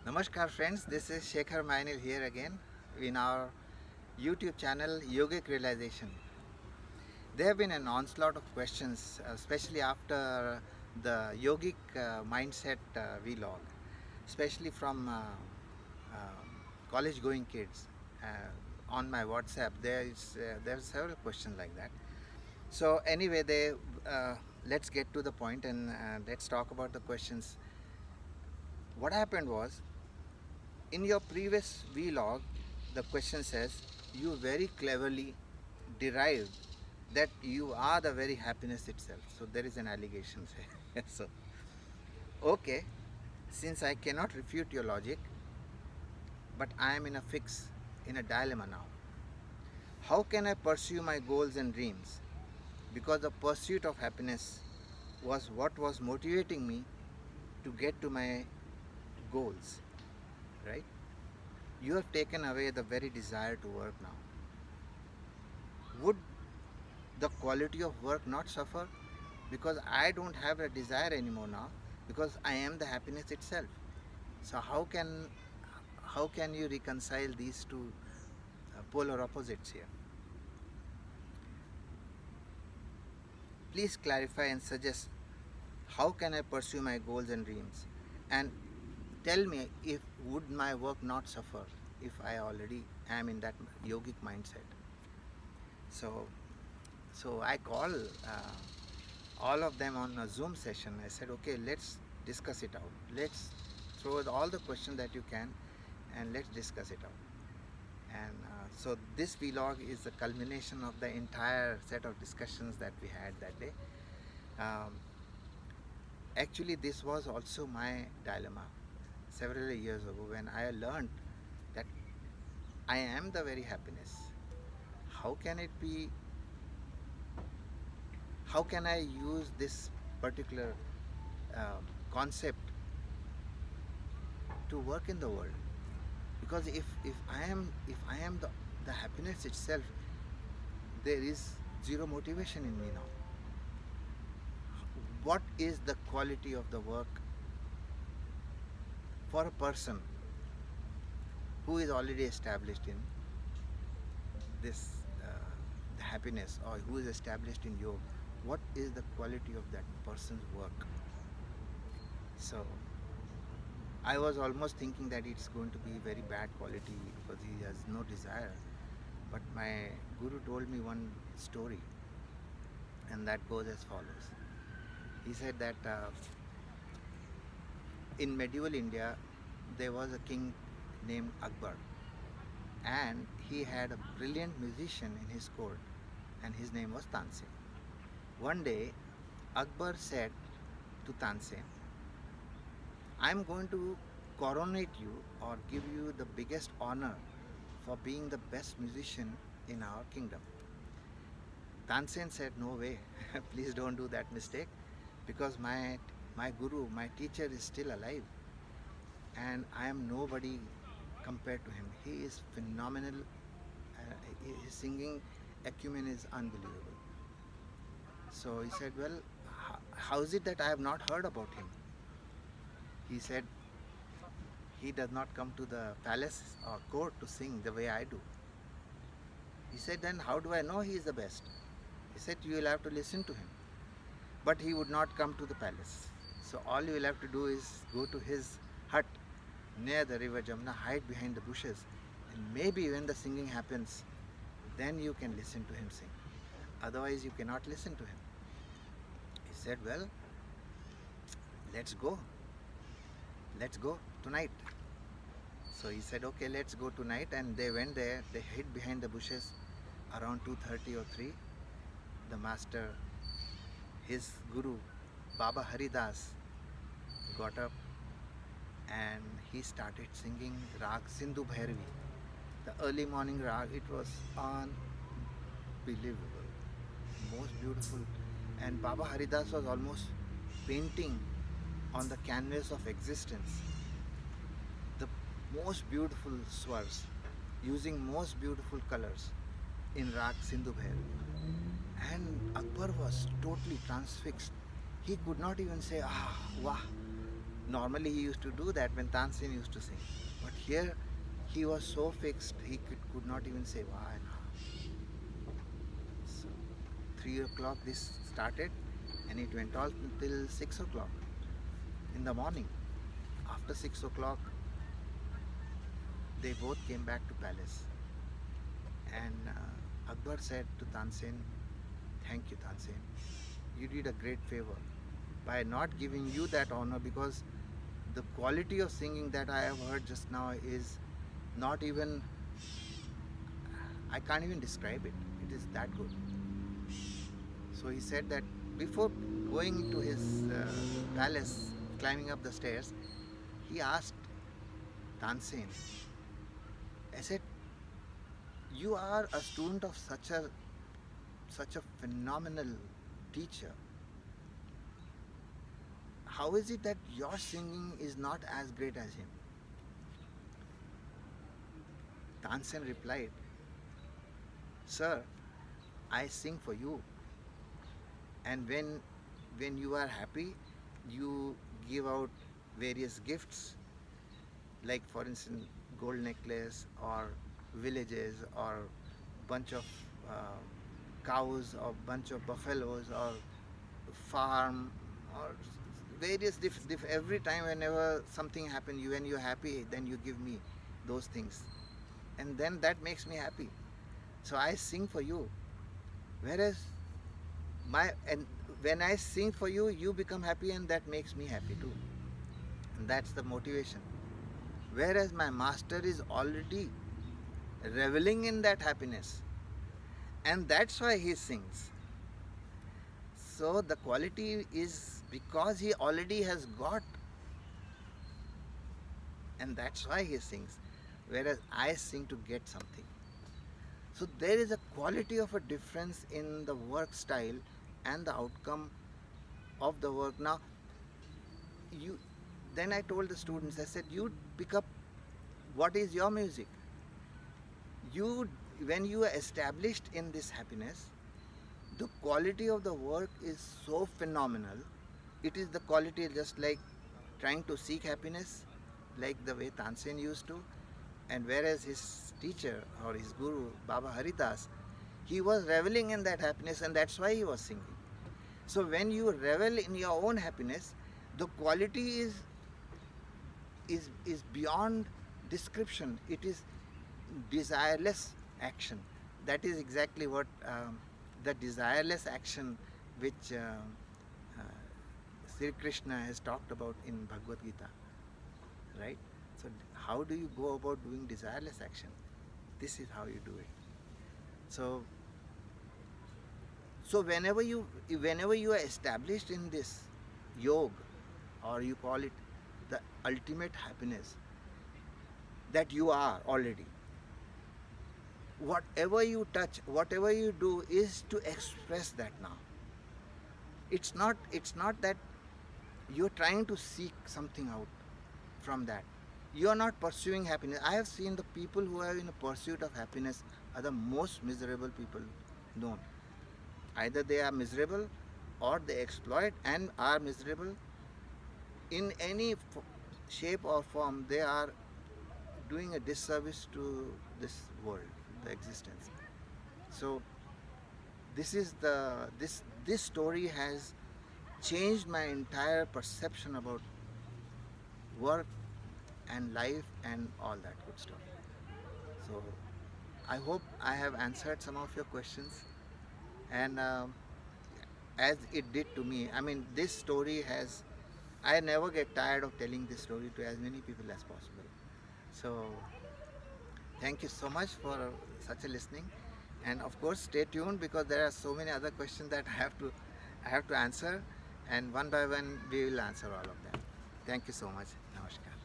Namaskar friends, this is Shekhar Mainil here again in our YouTube channel Yogic Realization. There have been an onslaught of questions, especially after the yogic mindset vlog, especially from college going kids. On my WhatsApp, there are several questions like that. So anyway, let's get to the point and let's talk about the questions. What happened was, in your previous vlog, the question says you very cleverly derived that you are the very happiness itself. So there is an allegation here. So, okay, since I cannot refute your logic, but I am in a fix, in a dilemma now. How can I pursue my goals and dreams? Because the pursuit of happiness was what was motivating me to get to my goals, right? You have taken away the very desire to work now. Would the quality of work not suffer? Because I don't have a desire anymore now, because I am the happiness itself. So how can you reconcile these two polar opposites here? Please clarify and suggest how can I pursue my goals and dreams, and tell me, if would my work not suffer if I already am in that yogic mindset. So so I call all of them on a Zoom session. I said, okay, let's discuss it out. Let's throw all the questions that you can, and let's discuss it out. And so this vlog is a culmination of the entire set of discussions that we had that day. Um, Actually, this was also my dilemma several years ago, when I learned that I am the very happiness. How can it be? How can I use this particular concept to work in the world? Because if I am the happiness itself, there is zero motivation in me now. What is the quality of the work for a person who is already established in this happiness, or who is established in yoga? What is the quality of that person's work? So I was almost thinking that it's going to be very bad quality because he has no desire. But my guru told me one story, and that goes as follows. He said that in medieval India, there was a king named Akbar, and he had a brilliant musician in his court, and his name was Tansen. One day, Akbar said to Tansen, I'm going to coronate you, or give you the biggest honor for being the best musician in our kingdom. Tansen said, no way, please don't do that mistake, because my guru, my teacher is still alive, and I am nobody compared to him. He is phenomenal. His singing acumen is unbelievable. So he said, well, how is it that I have not heard about him? He said, he does not come to the palace or court to sing the way I do. He said, then how do I know he is the best? He said, you will have to listen to him. But he would not come to the palace. So all you will have to do is go to his hut near the river Jamna, hide behind the bushes, and maybe when the singing happens, then you can listen to him sing. Otherwise, you cannot listen to him. He said, well, let's go. Let's go tonight. So he said, okay, let's go tonight. And they went there. They hid behind the bushes around 2:30 or 3. The master, his guru, Baba Haridas, got up and he started singing Rag Sindhu Bhairavi. The early morning rag, it was unbelievable, most beautiful. And Baba Haridas was almost painting on the canvas of existence the most beautiful swars, using most beautiful colors in Rag Sindhu Bhairavi. And Akbar was totally transfixed. He could not even say, ah, wah. Normally he used to do that when Tansen used to sing. But here he was so fixed he could not even say why. So 3 o'clock this started and it went on until 6 o'clock in the morning. After 6 o'clock they both came back to palace and Akbar said to Tansen, thank you Tansen, you did a great favor by not giving you that honor, because the quality of singing that I have heard just now is not even, I can't even describe it. It is that good. So he said that before going to his palace, climbing up the stairs, he asked Tansen, I said, you are a student of such a phenomenal teacher. How is it that your singing is not as great as him? Tansen replied, sir, I sing for you, and when you are happy, you give out various gifts, like for instance gold necklace or villages or bunch of uh, cows or bunch of buffaloes or farm or various every time whenever something happens, you when you're happy, then you give me those things, and then that makes me happy. So I sing for you, whereas my and when I sing for you, you become happy, and that makes me happy too, and that's the motivation. Whereas my master is already reveling in that happiness, and that's why he sings. So the quality is because he already has got, and that's why he sings, whereas I sing to get something. So there is a quality of a difference in the work style and the outcome of the work. Now you then I told the students, I said, you pick up what is your music. You when you are established in this happiness, the quality of the work is so phenomenal. It is the quality just like trying to seek happiness, like the way Tansen used to, and whereas his teacher or his guru Baba Haridas, he was reveling in that happiness, and that's why he was singing. So when you revel in your own happiness, the quality is beyond description. It is desireless action. That is exactly what the desireless action which uh, Sri Krishna has talked about in Bhagavad Gita, right? So how do you go about doing desireless action? This is how you do it. So so whenever you are established in this yoga, or you call it the ultimate happiness that you are already, whatever you touch, whatever you do is to express that now. It's not that you're trying to seek something out from that. You are not pursuing happiness. I have seen the people who are in a pursuit of happiness are the most miserable people known. Either they are miserable or they exploit and are miserable. In any shape or form, they are doing a disservice to this world, the existence. So this story has changed my entire perception about work and life and all that good stuff. So I hope I have answered some of your questions, and as it did to me. I mean, this story has. I never get tired of telling this story to as many people as possible. So thank you so much for such a listening, and of course stay tuned, because there are so many other questions that I have to answer, and one by one we will answer all of them. Thank you so much. Namaskar.